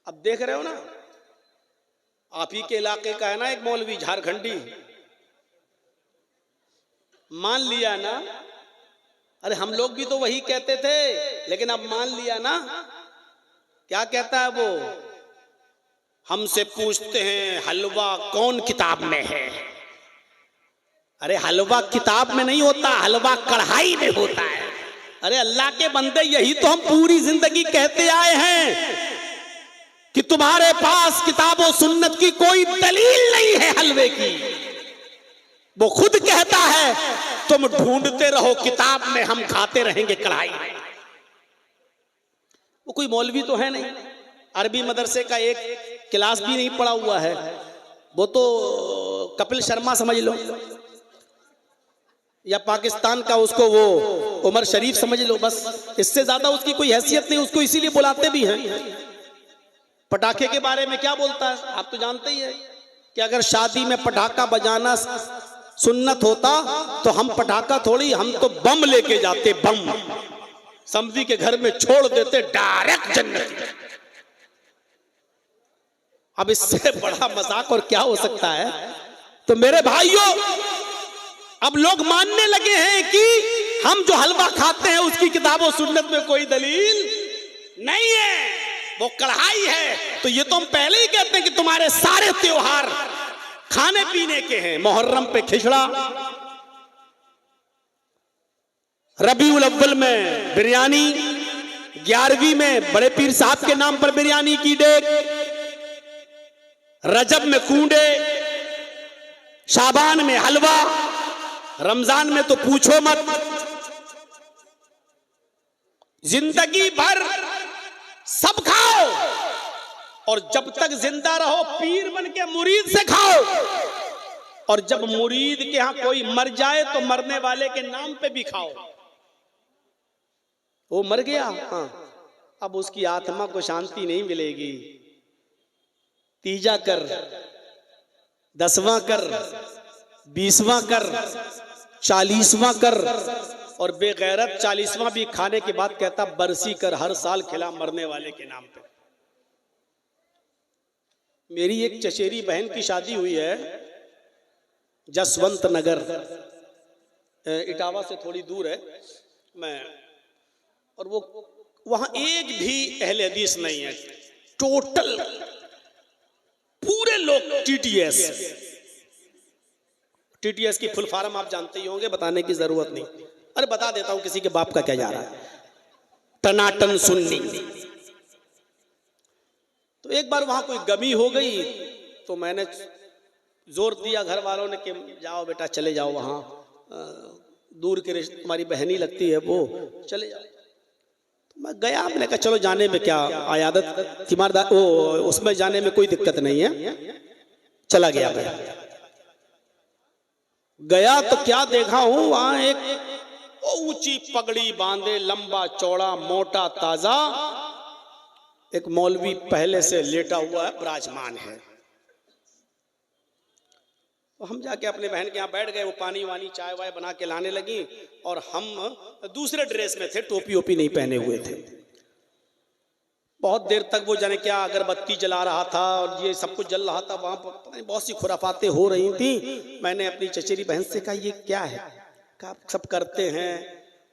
अब देख रहे हो ना, आप ही के इलाके का है ना एक मौलवी झारखंडी, मान लिया ना। अरे हम लोग भी तो वही कहते थे, लेकिन अब मान लिया ना। क्या कहता है वो? हमसे पूछते हैं हलवा कौन किताब में है। अरे हलवा किताब में नहीं होता, हलवा कढ़ाई में होता है। अरे अल्लाह के बंदे, यही तो हम पूरी जिंदगी कहते आए हैं कि तुम्हारे पास किताबों सुन्नत की कोई दलील नहीं है हलवे की। वो खुद कहता है तुम ढूंढते रहो किताब में, हम खाते रहेंगे कढ़ाई में। वो कोई मौलवी तो है नहीं, अरबी मदरसे का एक क्लास भी नहीं पढ़ा हुआ है। वो तो कपिल शर्मा समझ लो, या पाकिस्तान का उसको वो उमर शरीफ समझ लो, बस इससे ज्यादा उसकी कोई हैसियत नहीं। उसको इसीलिए बुलाते भी हैं। पटाखे के बारे में क्या बोलता है आप तो जानते ही है कि अगर शादी में पटाखा बजाना सुन्नत होता तो हम पटाखा थोड़ी, हम तो बम लेके जाते, बम समझी के घर में छोड़ देते, डायरेक्ट जन्नत। अब इससे बड़ा मजाक और क्या हो सकता है? तो मेरे भाइयों, अब लोग मानने लगे हैं कि हम जो हलवा खाते हैं उसकी किताबों सुन्नत में कोई दलील नहीं है, वो कढ़ाई है। तो ये तो हम पहले ही कहते हैं कि तुम्हारे सारे त्योहार खाने पीने के हैं। मुहर्रम पे खिचड़ा, रबीउल अव्वल में बिरयानी, 11वीं में बड़े पीर साहब के नाम पर बिरयानी की डेग, रजब में कूंडे, शाबान में हलवा, रमजान में तो पूछो मत। जिंदगी भर सब खाओ और जब तक जिंदा रहो पीर बन के मुरीद से खाओ, और जब मुरीद के यहां कोई मर जाए तो मरने वाले के नाम पे भी खाओ। वो मर गया, हाँ, अब उसकी आत्मा को शांति नहीं मिलेगी। तीजा कर, 10वां कर, 20वां कर, 40वां कर, और बेगैरत 40वां भी खाने के बाद कहता बरसी कर, हर साल खिला मरने वाले के नाम पे। मेरी एक चचेरी बहन की शादी हुई है जसवंत नगर, इटावा से थोड़ी दूर है मैं, और वो वहां एक भी अहले हदीस नहीं है। टोटल पूरे लोग टीटीएस की फुल फॉर्म आप जानते ही होंगे, बताने की जरूरत नहीं। अरे बता देता हूं, किसी के बाप का क्या जा रहा है। टनाटन सुन्नी। तो एक बार वहां कोई गमी हो गई तो मैंने जोर दिया घर वालों ने कि जाओ बेटा चले जाओ, वहां दूर के रिश्ते, तुम्हारी बहनी लगती है वो, चले जाओ। तो मैं गया, मैंने कहा चलो जाने में क्या, आयादत तीमारदार वो उसमें जाने में कोई दिक्कत नहीं है। चला गया मैं, गया तो क्या देखा हूं, वहां एक ऊंची पगड़ी बांधे, लंबा चौड़ा मोटा ताजा एक मौलवी पहले से लेटा हुआ है, विराजमान है। तो हम जाके अपने बहन के यहाँ बैठ गए। वो पानी वानी चाय वाय बना के लाने लगी, और हम दूसरे ड्रेस में थे, टोपी ओपी नहीं पहने हुए थे। बहुत देर तक वो जाने क्या अगरबत्ती जला रहा था और ये सब कुछ जल रहा था। वहां पर बहुत सी खुराफातें हो रही थी। मैंने अपनी चचेरी बहन से कहा ये क्या है? कहा सब करते हैं,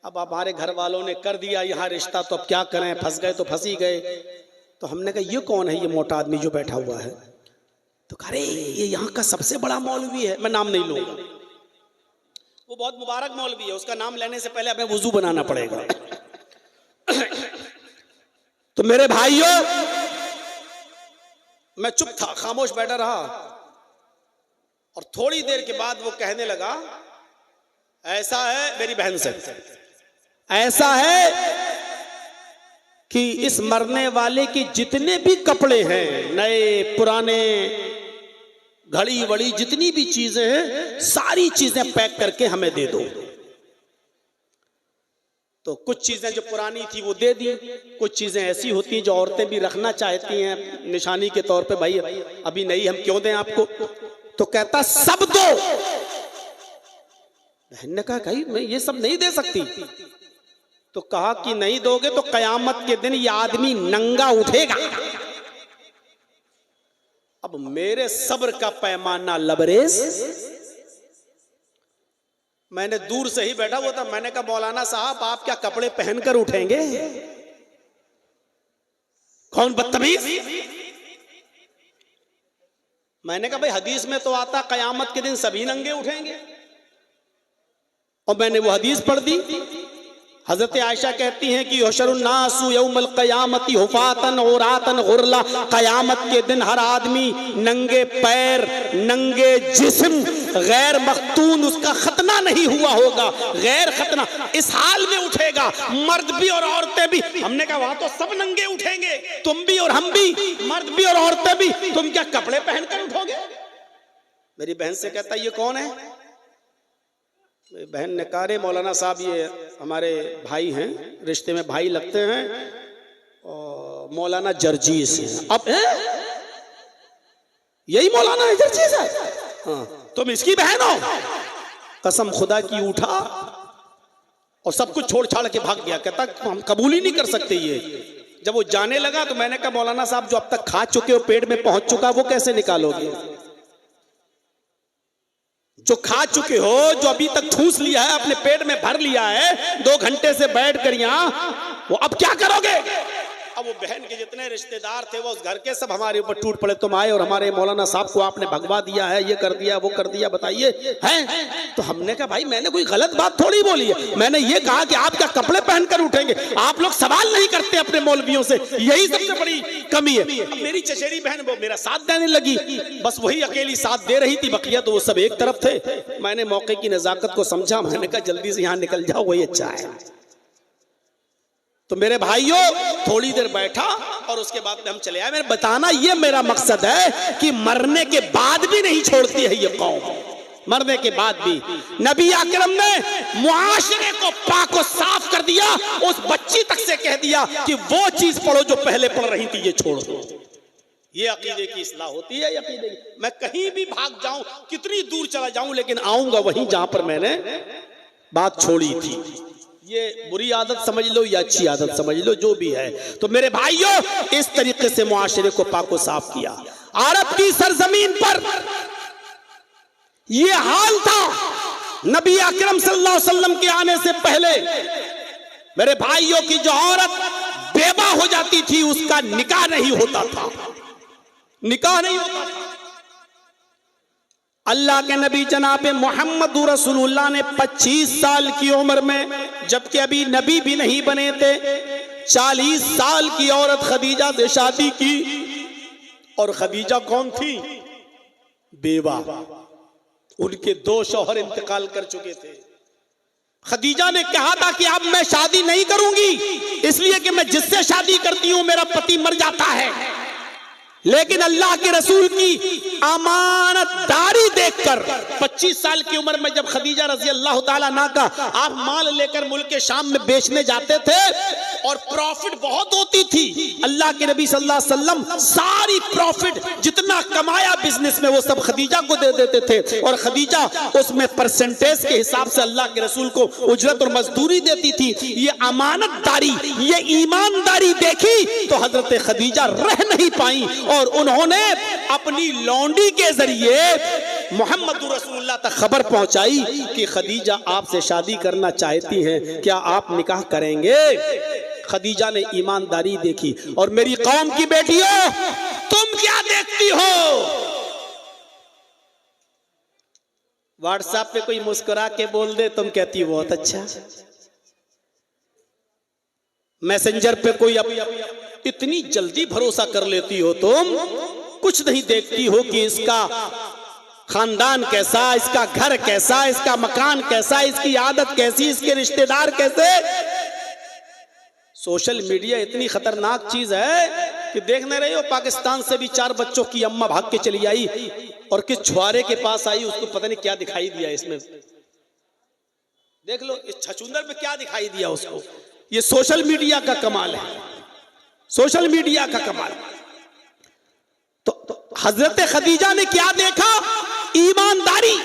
अब हमारे घर वालों ने कर दिया यहाँ रिश्ता, तो अब क्या करें, फंस गए तो फंस ही गए। तो हमने कहा ये कौन है ये मोटा आदमी जो बैठा हुआ है? तो कह रहे ये यहाँ का सबसे बड़ा मौलवी है, मैं नाम नहीं लूंगा। वो बहुत मुबारक मौलवी है, उसका नाम लेने से पहले हमें वुजू बनाना पड़ेगा। तो मेरे भाइयों, मैं चुप था, खामोश बैठा रहा, और थोड़ी देर के बाद वो कहने लगा, ऐसा है मेरी बहन से, ऐसा है कि इस मरने वाले के जितने भी कपड़े हैं, नए पुराने, घड़ी वड़ी जितनी भी चीजें हैं, सारी चीजें पैक करके हमें दे दो। तो कुछ चीजें जो पुरानी थी वो दे दी, कुछ चीजें ऐसी होती हैं जो औरतें भी रखना चाहती हैं निशानी के तौर पे, भाई अभी नहीं हम क्यों दें आपको। तो कहता सब दो। बहन ने कहा भाई मैं ये सब नहीं दे सकती। तो कहा कि नहीं दोगे तो कयामत के दिन ये आदमी नंगा उठेगा अब मेरे सब्र का पैमाना लबरेज। मैंने दूर से ही बैठा हुआ था, मैंने कहा मौलाना साहब आप क्या कपड़े पहनकर उठेंगे? कौन बदतमीज। मैंने कहा भाई हदीस में तो आता कयामत के दिन सभी नंगे उठेंगे, और मैंने वो हदीस पढ़ दी। हजरत आयशा कहती हैं कि युहशरुन्नासु यौमल क़यामति हुफ़ातन औरातन गुरला, कयामत के दिन हर आदमी नंगे पैर नंगे जिस्म, गैर मख्तून, उसका खतना नहीं हुआ होगा, गैर खतना, इस हाल में उठेगा, मर्द भी और औरतें भी। हमने कहा वहां तो सब नंगे उठेंगे, तुम भी और हम भी, मर्द भी और औरतें भी, तुम क्या कपड़े पहनकर उठोगे? मेरी बहन से कहता ये कौन है? बहन ने कहा रे मौलाना साहब ये हमारे भाई हैं, रिश्ते में भाई लगते हैं, और मौलाना जर्जीस हैं। अब यही मौलाना है जर्जीस है? हाँ, तुम इसकी बहन हो? कसम खुदा की उठा और सब कुछ छोड़ छाड़ के भाग गया। कहता हम कबूल ही नहीं कर सकते ये। जब वो जाने लगा तो मैंने कहा मौलाना साहब जो अब तक खा चुके हो, पेट में पहुंच चुका, वो कैसे निकालोगे? जो खा चुके हो, जो अभी तक ठूस लिया है, अपने पेट में भर लिया है 2 घंटे से बैठ कर यहां, वो अब क्या करोगे? अब वो बहन के जितने रिश्तेदार थे वो उस घर के सब हमारे ऊपर टूट पड़े, तुम आए और हमारे मौलाना साहब को आपने भगवा दिया है, ये कर दिया वो कर दिया, बताइए हैं? तो हमने कहा भाई मैंने कोई गलत बात थोड़ी बोली है, मैंने ये कहा कि आप क्या कपड़े पहनकर उठेंगे? आप लोग सवाल नहीं करते अपने मौलवियों से, यही सबसे बड़ी कमी है। अब मेरी चचेरी बहन वो मेरा साथ देने लगी, बस वही अकेली साथ दे रही थी, बकिया तो वो सब एक तरफ थे। मैंने मौके की नजाकत को समझा, मैंने कहा जल्दी से यहां निकल जाओ, वही अच्छा है। तो मेरे भाइयों थोड़ी देर बैठा और उसके बाद में हम चले आए। मैंने बताना ये मेरा मकसद है कि मरने के बाद भी नहीं छोड़ती है ये कौम, मरने के बाद भी। नबी अकरम ने मुआशरे को पाक और साफ कर दिया, उस बच्ची तक से कह दिया कि वो चीज पढ़ो जो पहले पढ़ रही थी, ये छोड़ दो। ये अकीदे की इस्लाह होती है। अकीदे की मैं कहीं भी भाग जाऊं, कितनी दूर चला जाऊं, लेकिन आऊंगा वहीं जहां पर मैंने बात छोड़ी थी। ये बुरी आदत समझ लो या अच्छी आदत समझ लो, जो भी है। तो मेरे भाइयों इस तरीके से मुआशरे को पाक और साफ किया। अरब की सरजमीन पर ये हाल था नबी अकरम सल्लल्लाहु अलैहि वसल्लम के आने से पहले। मेरे भाइयों की जो औरत बेवा हो जाती थी उसका निकाह नहीं होता था, निकाह नहीं होता था। अल्लाह के नबी जनाब मोहम्मद रसूलुल्लाह ने 25 साल की उम्र में, जबकि अभी नबी भी नहीं बने थे, 40 साल की औरत खदीजा से शादी की। और खदीजा कौन थी? बेवा। उनके 2 शौहर इंतकाल कर चुके थे। खदीजा ने कहा था कि अब मैं शादी नहीं करूंगी, इसलिए कि मैं जिससे शादी करती हूं मेरा पति मर जाता है। लेकिन अल्लाह के रसूल की अमानतदारी देखकर 25 साल की उम्र में जब खदीजा रजी अल्लाह ताला अन्हा का आप माल लेकर मुल्क के शाम में बेचने जाते थे और प्रॉफिट बहुत होती थी, अल्लाह के नबी सल्लल्लाहु अलैहि वसल्लम सारी प्रॉफिट जितना कमाया बिजनेस में वो सब खदीजा को दे देते थे, और खदीजा उसमें परसेंटेज के हिसाब से अल्लाह के रसूल को उजरत और मजदूरी देती थी। ये अमानतदारी, ये ईमानदारी देखी तो हजरत खदीजा रह नहीं पाई और उन्होंने अपनी लौंडी के जरिए मोहम्मद रसूलुल्लाह तक खबर पहुंचाई कि खदीजा आपसे शादी करना चाहती हैं, क्या आप निकाह करेंगे? खदीजा ने ईमानदारी देखी। और मेरी कौम की बेटियों तुम क्या देखती हो? व्हाट्सएप पे कोई मुस्कुरा के बोल दे तुम कहती हो बहुत अच्छा, मैसेंजर पे कोई इतनी जल्दी भरोसा कर लेती हो तुम, कुछ नहीं देखती हो कि इसका खानदान कैसा, इसका घर कैसा, इसका मकान कैसा, इसकी आदत कैसी, इसके रिश्तेदार कैसे। सोशल मीडिया इतनी खतरनाक चीज है कि देख नहीं रही हो, पाकिस्तान से भी 4 बच्चों की अम्मा भाग के चली आई और किस छुआरे के पास आई, उसको पता नहीं क्या दिखाई दिया इसमें। देख लो इस छछूंदर में क्या दिखाई दिया उसको। ये सोशल मीडिया का कमाल है, सोशल मीडिया का कमाल। तो हजरत खदीजा ने क्या देखा? ईमानदारी।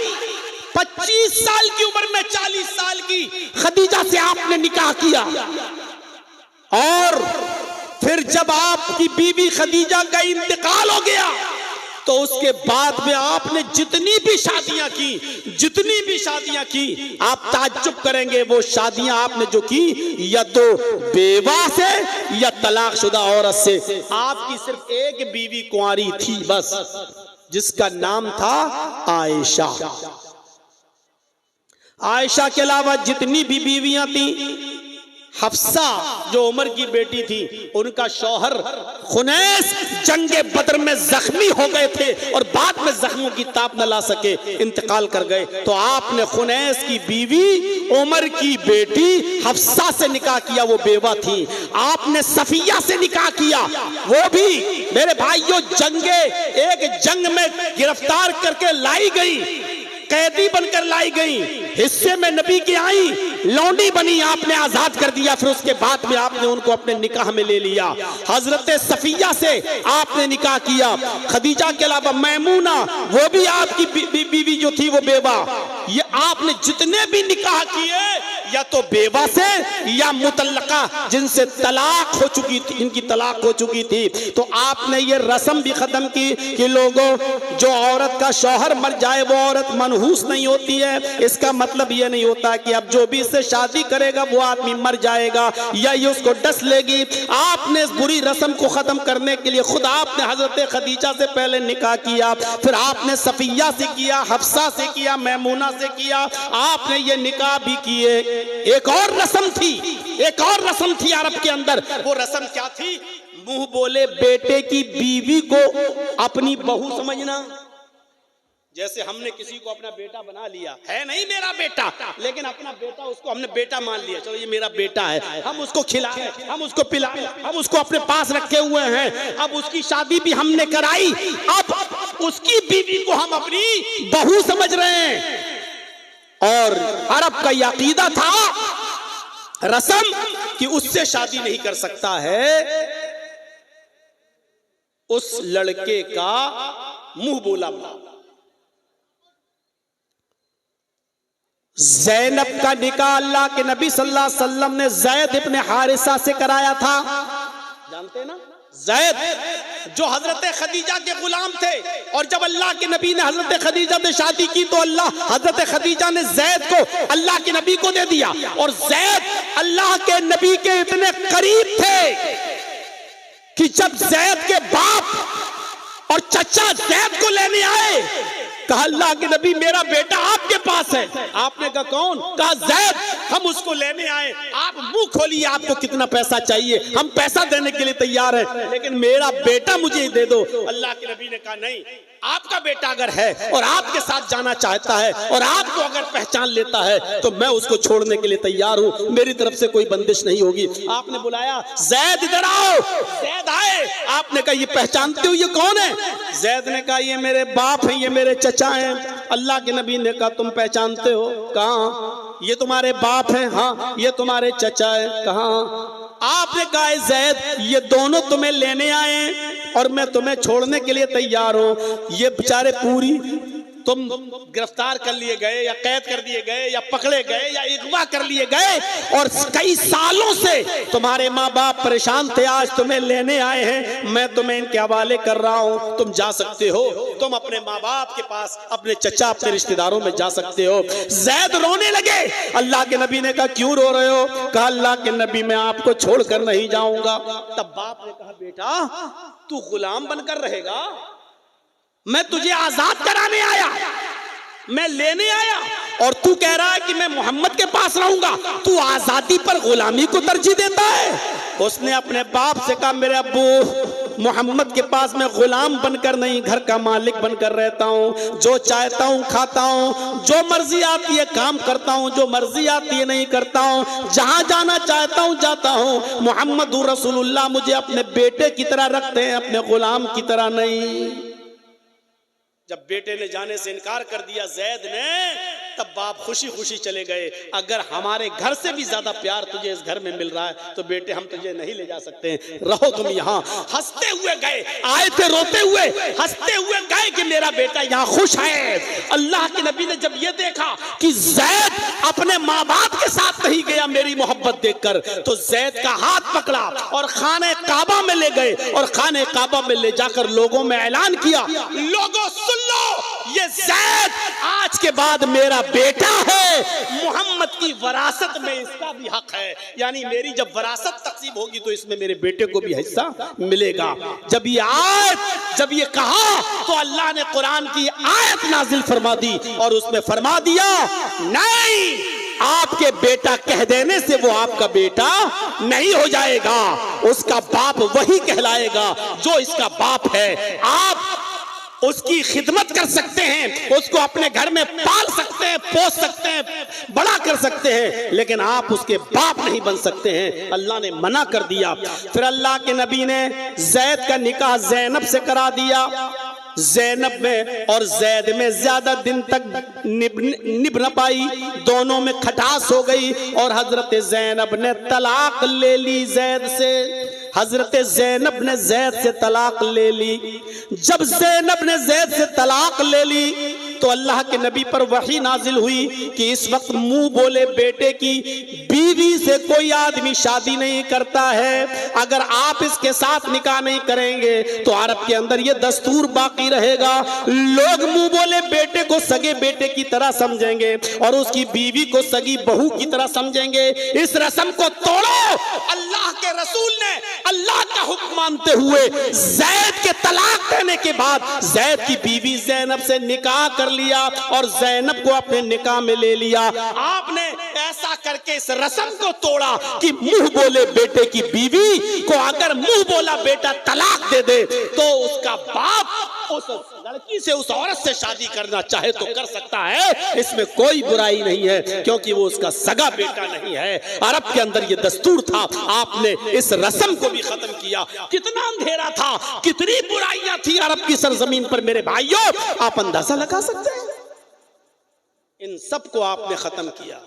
25 साल की उम्र में 40 साल की खदीजा से आपने निकाह किया, और फिर जब आपकी बीबी खदीजा का इंतकाल हो गया तो उसके बाद में आपने जितनी भी शादियां की आप ताज्जुब करेंगे, वो शादियां आपने जो की या तो बेवा से या तलाकशुदा औरत से। आपकी सिर्फ एक बीवी कुंवारी थी बस, जिसका नाम था आयशा। आयशा के अलावा जितनी भी बीवियां थी, हफ्सा जो उमर की बेटी थी, उनका शौहर खुनैस जंगे बदर में जख्मी हो गए थे और बाद में जख्मों की ताप न ला सके, इंतकाल कर गए। तो आपने खुनैस की बीवी उमर की बेटी हफ्सा से निकाह किया, वो बेवा थी। आपने सफिया से निकाह किया, वो भी मेरे भाइयों एक जंग में गिरफ्तार करके लाई गई, कैदी बनकर लाई गई, हिस्से में नबी की आई, लौंडी बनी, आपने आजाद कर दिया। फिर उसके बाद में आपने उनको अपने निकाह में ले लिया। हजरत सफिया से आपने निकाह किया। खदीजा के अलावा मैमूना, वो भी आपकी बीवी जो थी वो बेवा। ये आपने जितने भी निकाह किए या तो बेवा से या मुतल्लका, जिनसे तलाक हो चुकी थी, इनकी तलाक हो चुकी थी। तो आपने ये रस्म भी खत्म की कि लोगों, जो औरत का शौहर मर जाए वो औरत मनहूस नहीं होती है। इसका मतलब ये नहीं होता कि अब जो भी इससे शादी करेगा वो आदमी मर जाएगा या ये उसको डस लेगी। आपने इस बुरी रस्म को खत्म करने के लिए खुद आपने हजरत खदीजा से पहले निकाह किया, फिर आपने सफिया से किया, हफ्सा से किया, मैमूना से किया, आपने ये निकाह भी किए। एक और रस्म थी अरब के अंदर। वो रस्म क्या थी? मुंह बोले बेटे की बीवी को अपनी बहू समझना। जैसे हमने किसी को अपना बेटा बना लिया, है नहीं मेरा बेटा, लेकिन अपना बेटा उसको हमने बेटा मान लिया, चलो ये मेरा बेटा है, हम उसको खिलाए, हम उसको पिलाए, हम उसको अपने पास रखे हुए हैं। अब उसकी शादी भी हमने कराई, अब उसकी बीवी को हम अपनी बहू समझ रहे हैं। और अरब का यह अकीदा था, रस्म, कि उससे शादी नहीं कर सकता है उस लड़के का मुंह बोला। ज़ैनब का निकाह अल्लाह के नबी सल्लल्लाहु अलैहि वसल्लम ने ज़ैद इब्ने हारिसा से कराया था। जानते हैं ना, ज़ैद जो हजरत खदीजा के गुलाम थे, और जब अल्लाह के नबी ने हजरत खदीजा से शादी की तो हजरत खदीजा ने ज़ैद को अल्लाह के नबी को दे दिया। और ज़ैद अल्लाह के नबी के इतने करीब थे कि जब ज़ैद के बाप और चचा ज़ैद को लेने आए, कहा अल्लाह के नबी मेरा बेटा आपके पास है। आपने कहा कौन? कहा ज़ैद, हम उसको लेने आए। आप मुंह खोलिए, आपको कितना पैसा चाहिए, हम पैसा देने के लिए तैयार हैं, लेकिन मेरा बेटा मुझे ही दे दो। अल्लाह के नबी ने कहा नहीं, आपका बेटा अगर है और आपके साथ जाना चाहता है और आपको अगर पहचान लेता है तो मैं उसको छोड़ने के लिए तैयार हूं, मेरी तरफ से कोई बंदिश नहीं होगी। आपने बुलाया, ज़ैद इधर आओ। ज़ैद आए। आपने कहा ये पहचानते हो, ये कौन है? ज़ैद ने कहा ये मेरे बाप हैं, ये मेरे चचा हैं। अल्लाह के नबी ने कहा तुम पहचानते हो? कहाँ? ये तुम्हारे बाप हैं? हाँ। ये तुम्हारे चचा है? कहाँ? आपने कहा ज़ैद ये दोनों तुम्हें लेने आए और मैं तुम्हें छोड़ने के लिए तैयार हूं। ये बेचारे पूरी तुम गिरफ्तार कर लिए गए या कैद कर दिए गए या पकड़े गए या अगवा कर लिए गए और कई सालों से तुम्हारे माँ बाप परेशान थे, आज तुम्हें लेने आए हैं, मैं तुम्हें इनके हवाले कर रहा हूँ, तुम जा सकते हो, तुम अपने माँ बाप के पास, अपने चचा, अपने रिश्तेदारों में जा सकते हो। ज़ैद रोने लगे। अल्लाह के नबी ने कहा क्यों रो रहे हो? कहा अल्लाह के नबी मैं आपको छोड़कर नहीं जाऊंगा। तब बाप ने कहा बेटा तू गुलाम बनकर रहेगा, मैं तुझे आजाद कराने आया, मैं लेने आया, और तू कह रहा है कि मैं मोहम्मद के पास रहूंगा। तू आजादी पर गुलामी को तरजीह देता है। उसने अपने बाप से कहा मेरे अब्बू मोहम्मद के पास मैं गुलाम बनकर नहीं, घर का मालिक बनकर रहता हूँ, जो चाहता हूँ खाता हूँ, जो मर्जी आती है काम करता हूँ, जो मर्जी आती है नहीं करता हूँ, जहां जाना चाहता हूँ जाता हूँ। मोहम्मद रसूलुल्लाह मुझे अपने बेटे की तरह रखते हैं, अपने गुलाम की तरह नहीं। जब बेटे ने जाने से इनकार कर दिया जैद ने, तब बाप खुशी खुशी चले गए। अगर हमारे घर से भी ज्यादा प्यार तुझे इस घर में मिल रहा है तो बेटे हम तुझे नहीं ले जा सकते हैं, रहो तुम यहाँ। हंसते हुए गए, आए थे रोते हुए, हंसते हुए गए कि मेरा बेटा यहाँ खुश है। अल्लाह के नबी ने जब ये देखा कि जैद अपने माँ बाप के साथ नहीं गया मेरी मोहब्बत देखकर, तो जैद का हाथ पकड़ा और खाने काबा में ले गए और खाने काबा में ले जाकर लोगों में ऐलान किया, लोगों सुन लो, ये जैद आज के बाद मेरा बेटा है, मोहम्मद की वरासत में इसका भी हक है। यानी मेरी जब वरासत तकसीम होगी तो इसमें मेरे बेटे को भी हिस्सा मिलेगा। जब ये कहा तो अल्लाह ने कुरान की आयत नाजिल फरमा दी और उसमें फरमा दिया, नहीं, आपके बेटा कह देने से वो आपका बेटा नहीं हो जाएगा, उसका बाप वही कहलाएगा जो इसका बाप है। आप उसकी खिदमत कर सकते हैं, उसको अपने घर में पाल सकते हैं, पोस सकते हैं, बड़ा कर सकते हैं, लेकिन आप उसके बाप नहीं बन सकते हैं। अल्लाह ने मना कर दिया। फिर अल्लाह के नबी ने जैद का निकाह ज़ैनब से करा दिया। ज़ैनब में और जैद में ज्यादा दिन तक निभ न पाई, दोनों में खटास हो गई और हजरत ज़ैनब ने तलाक ले ली जैद से। हजरत ज़ैनब ने जैद से तलाक ले ली। जब ज़ैनब ने जैद से तलाक ले ली तो अल्लाह के नबी पर वही नाजिल हुई कि इस वक्त मुंह बोले बेटे की बीवी से कोई आदमी शादी नहीं करता है। अगर आप इसके साथ निकाह नहीं करेंगे तो अरब के अंदर ये दस्तूर बाकी रहेगा, लोग मुंह बोले बेटे को सगे बेटे की तरह समझेंगे और उसकी बीवी को सगी बहू की तरह समझेंगे। इस रस्म को तोड़ो। अल्लाह के रसूल ने अल्लाह का हुक्म मानते हुए जैद के तलाक देने के बाद जैद की बीवी ज़ैनब से निकाह कर लिया और ज़ैनब को अपने निकाह में ले लिया। आपने ऐसा करके इस रस्म को तोड़ा कि मुंह बोले बेटे की बीवी को अगर मुंह बोला बेटा तलाक दे दे तो उसका बाप उस लड़की से, उस औरत से शादी करना चाहे तो कर सकता है, इसमें कोई बुराई नहीं है, क्योंकि वो उसका सगा बेटा नहीं है। अरब के अंदर ये दस्तूर था। आपने इस रस्म को भी खत्म किया। कितना अंधेरा था, कितनी बुराइयां थी अरब की सरजमीन पर मेरे भाइयों, आप अंदाजा लगा सकते हैं। इन सब को आपने खत्म किया।